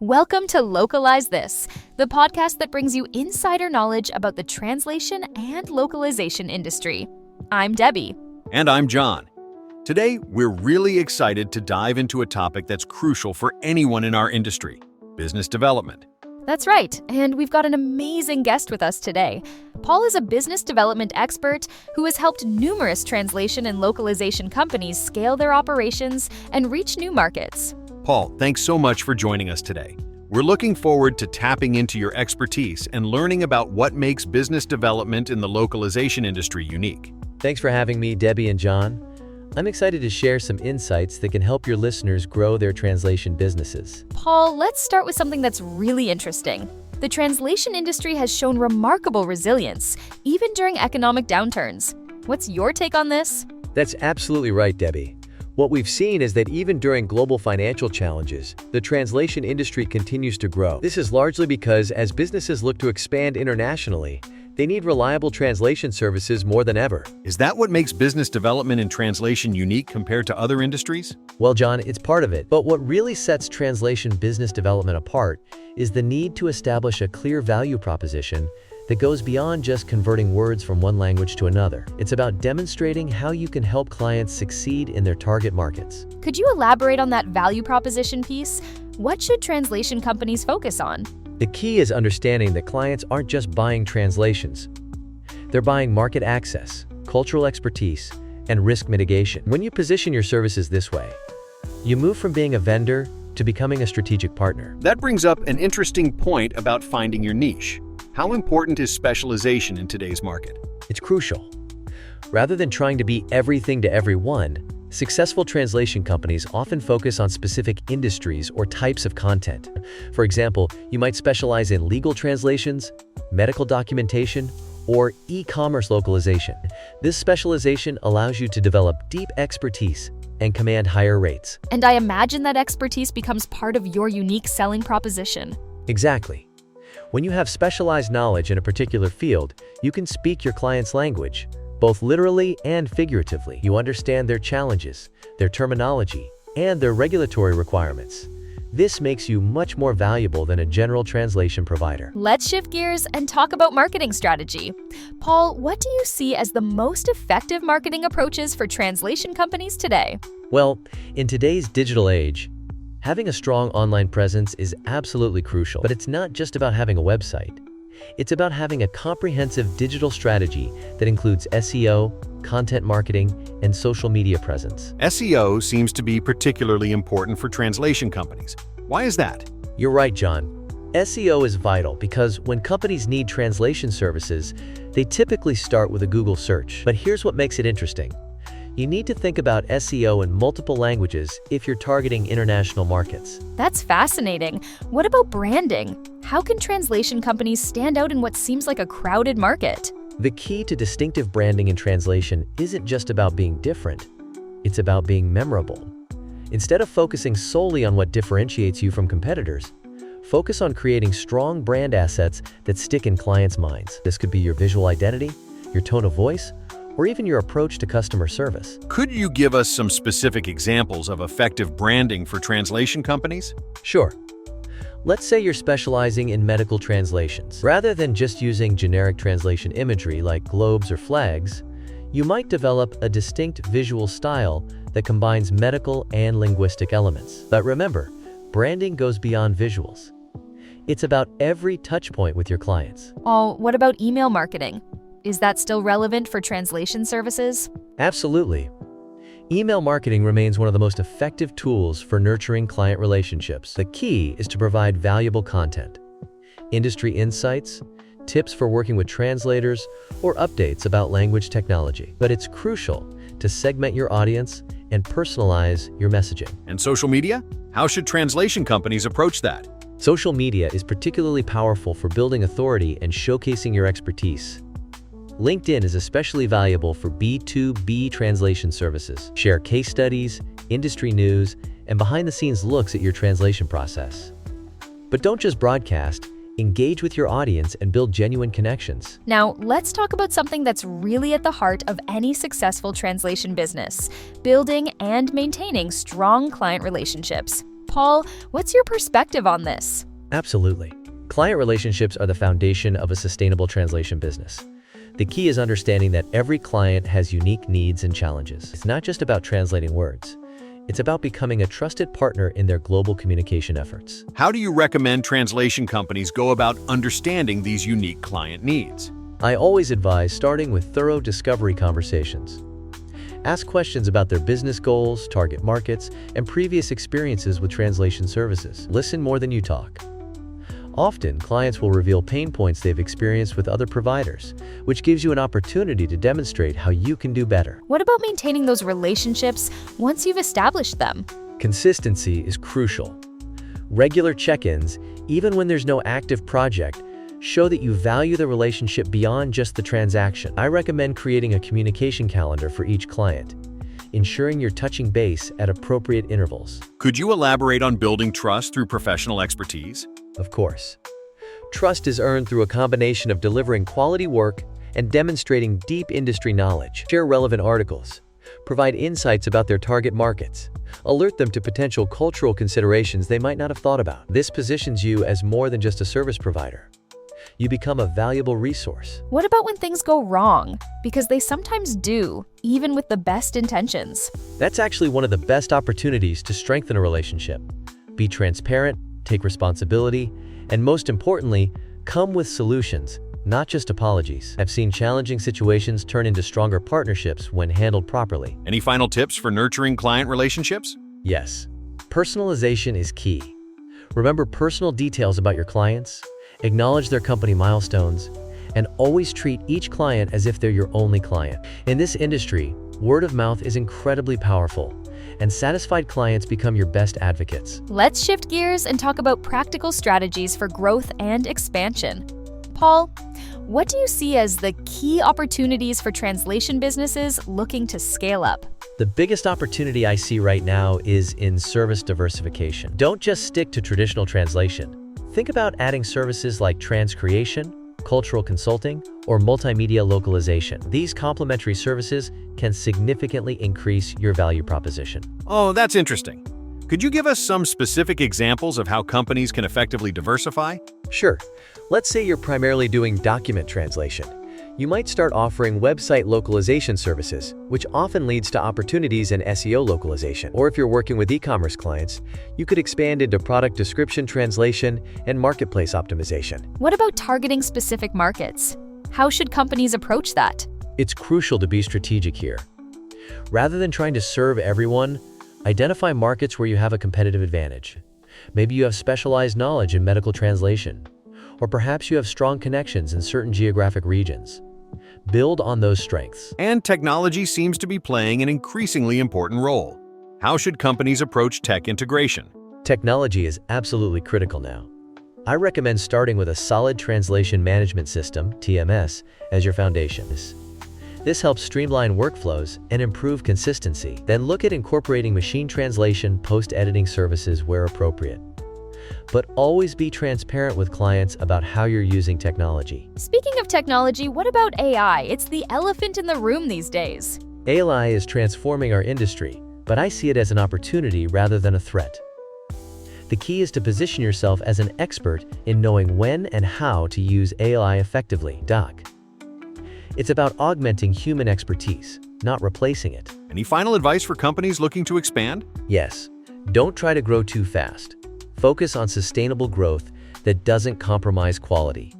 Welcome to Localize This, the podcast that brings you insider knowledge about the translation and localization industry. I'm Debbie. And I'm John. Today, we're really excited to dive into a topic that's crucial for anyone in our industry: business development. That's right, and we've got an amazing guest with us today. Paul is a business development expert who has helped numerous translation and localization companies scale their operations and reach new markets. Paul, thanks so much for joining us today. We're looking forward to tapping into your expertise and learning about what makes business development in the localization industry unique. Thanks for having me, Debbie and John. I'm excited to share some insights that can help your listeners grow their translation businesses. Paul, let's start with something that's really interesting. The translation industry has shown remarkable resilience, even during economic downturns. What's your take on this? That's absolutely right, Debbie. What we've seen is that even during global financial challenges, the translation industry continues to grow. This is largely because as businesses look to expand internationally, they need reliable translation services more than ever. Is that what makes business development and translation unique compared to other industries? Well, John, it's part of it, but what really sets translation business development apart is the need to establish a clear value proposition that goes beyond just converting words from one language to another. It's about demonstrating how you can help clients succeed in their target markets. Could you elaborate on that value proposition piece? What should translation companies focus on? The key is understanding that clients aren't just buying translations. They're buying market access, cultural expertise, and risk mitigation. When you position your services this way, you move from being a vendor to becoming a strategic partner. That brings up an interesting point about finding your niche. How important is specialization in today's market? It's crucial. Rather than trying to be everything to everyone, successful translation companies often focus on specific industries or types of content. For example, you might specialize in legal translations, medical documentation, or e-commerce localization. This specialization allows you to develop deep expertise and command higher rates. And I imagine that expertise becomes part of your unique selling proposition. Exactly. When you have specialized knowledge in a particular field, you can speak your client's language, both literally and figuratively. You understand their challenges, their terminology, and their regulatory requirements. This makes you much more valuable than a general translation provider. Let's shift gears and talk about marketing strategy. Paul, what do you see as the most effective marketing approaches for translation companies today? Well, in today's digital age, having a strong online presence is absolutely crucial, but it's not just about having a website. It's about having a comprehensive digital strategy that includes SEO, content marketing, and social media presence. SEO seems to be particularly important for translation companies. Why is that? You're right, John. SEO is vital because when companies need translation services, they typically start with a Google search. But here's what makes it interesting. You need to think about SEO in multiple languages if you're targeting international markets. That's fascinating. What about branding? How can translation companies stand out in what seems like a crowded market? The key to distinctive branding in translation isn't just about being different. It's about being memorable. Instead of focusing solely on what differentiates you from competitors, focus on creating strong brand assets that stick in clients' minds. This could be your visual identity, your tone of voice, or even your approach to customer service. Could you give us some specific examples of effective branding for translation companies? Sure. Let's say you're specializing in medical translations. Rather than just using generic translation imagery like globes or flags, you might develop a distinct visual style that combines medical and linguistic elements. But remember, branding goes beyond visuals. It's about every touch point with your clients. Oh, what about email marketing? Is that still relevant for translation services? Absolutely. Email marketing remains one of the most effective tools for nurturing client relationships. The key is to provide valuable content, industry insights, tips for working with translators, or updates about language technology. But it's crucial to segment your audience and personalize your messaging. And social media? How should translation companies approach that? Social media is particularly powerful for building authority and showcasing your expertise. LinkedIn is especially valuable for B2B translation services. Share case studies, industry news, and behind-the-scenes looks at your translation process. But don't just broadcast, engage with your audience and build genuine connections. Now, let's talk about something that's really at the heart of any successful translation business: building and maintaining strong client relationships. Paul, what's your perspective on this? Absolutely. Client relationships are the foundation of a sustainable translation business. The key is understanding that every client has unique needs and challenges. It's not just about translating words. It's about becoming a trusted partner in their global communication efforts. How do you recommend translation companies go about understanding these unique client needs? I always advise starting with thorough discovery conversations. Ask questions about their business goals, target markets, and previous experiences with translation services. Listen more than you talk. Often, clients will reveal pain points they've experienced with other providers, which gives you an opportunity to demonstrate how you can do better. What about maintaining those relationships once you've established them? Consistency is crucial. Regular check-ins, even when there's no active project, show that you value the relationship beyond just the transaction. I recommend creating a communication calendar for each client, ensuring you're touching base at appropriate intervals. Could you elaborate on building trust through professional expertise? Of course. Trust is earned through a combination of delivering quality work and demonstrating deep industry knowledge. Share relevant articles. Provide insights about their target markets. Alert them to potential cultural considerations they might not have thought about. This positions you as more than just a service provider. You become a valuable resource. What about when things go wrong? Because they sometimes do, even with the best intentions. That's actually one of the best opportunities to strengthen a relationship. Be transparent, take responsibility, and most importantly, come with solutions, not just apologies. I've seen challenging situations turn into stronger partnerships when handled properly. Any final tips for nurturing client relationships? Yes, personalization is key. Remember personal details about your clients, acknowledge their company milestones, and always treat each client as if they're your only client. In this industry, word of mouth is incredibly powerful, and satisfied clients become your best advocates. Let's shift gears and talk about practical strategies for growth and expansion. Paul, what do you see as the key opportunities for translation businesses looking to scale up? The biggest opportunity I see right now is in service diversification. Don't just stick to traditional translation. Think about adding services like transcreation, cultural consulting, or multimedia localization. These complementary services can significantly increase your value proposition. Oh, that's interesting. Could you give us some specific examples of how companies can effectively diversify? Sure. Let's say you're primarily doing document translation. You might start offering website localization services, which often leads to opportunities in SEO localization. Or if you're working with e-commerce clients, you could expand into product description translation and marketplace optimization. What about targeting specific markets? How should companies approach that? It's crucial to be strategic here. Rather than trying to serve everyone, identify markets where you have a competitive advantage. Maybe you have specialized knowledge in medical translation, or perhaps you have strong connections in certain geographic regions. Build on those strengths. And technology seems to be playing an increasingly important role. How should companies approach tech integration? Technology is absolutely critical now. I recommend starting with a solid translation management system, TMS, as your foundation. This helps streamline workflows and improve consistency. Then look at incorporating machine translation post-editing services where appropriate. But always be transparent with clients about how you're using technology. Speaking of technology, what about AI? It's the elephant in the room these days. AI is transforming our industry, but I see it as an opportunity rather than a threat. The key is to position yourself as an expert in knowing when and how to use AI effectively. It's about augmenting human expertise, not replacing it. Any final advice for companies looking to expand? Yes, don't try to grow too fast. Focus on sustainable growth that doesn't compromise quality.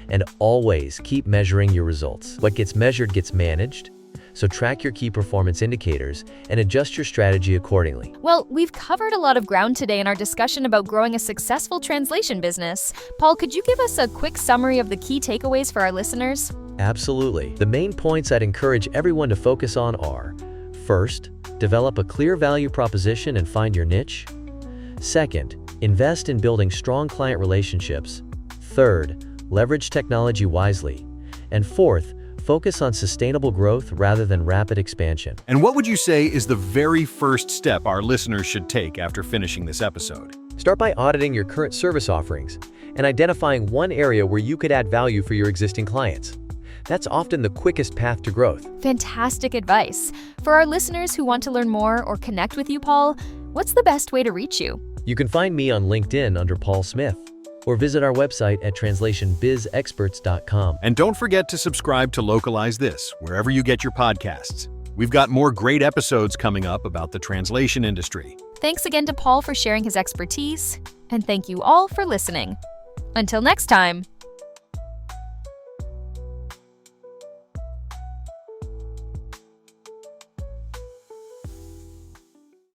And always keep measuring your results. What gets measured gets managed, so track your key performance indicators and adjust your strategy accordingly. Well, we've covered a lot of ground today in our discussion about growing a successful translation business. Paul, could you give us a quick summary of the key takeaways for our listeners? Absolutely. The main points I'd encourage everyone to focus on are: first, develop a clear value proposition and find your niche. Second, invest in building strong client relationships. Third, leverage technology wisely. And fourth, focus on sustainable growth rather than rapid expansion. And what would you say is the very first step our listeners should take after finishing this episode? Start by auditing your current service offerings and identifying one area where you could add value for your existing clients. That's often the quickest path to growth. Fantastic advice. For our listeners who want to learn more or connect with you, Paul, what's the best way to reach you? You can find me on LinkedIn under Paul Smith, or visit our website at translationbizexperts.com. And don't forget to subscribe to Localize This, wherever you get your podcasts. We've got more great episodes coming up about the translation industry. Thanks again to Paul for sharing his expertise, and thank you all for listening. Until next time.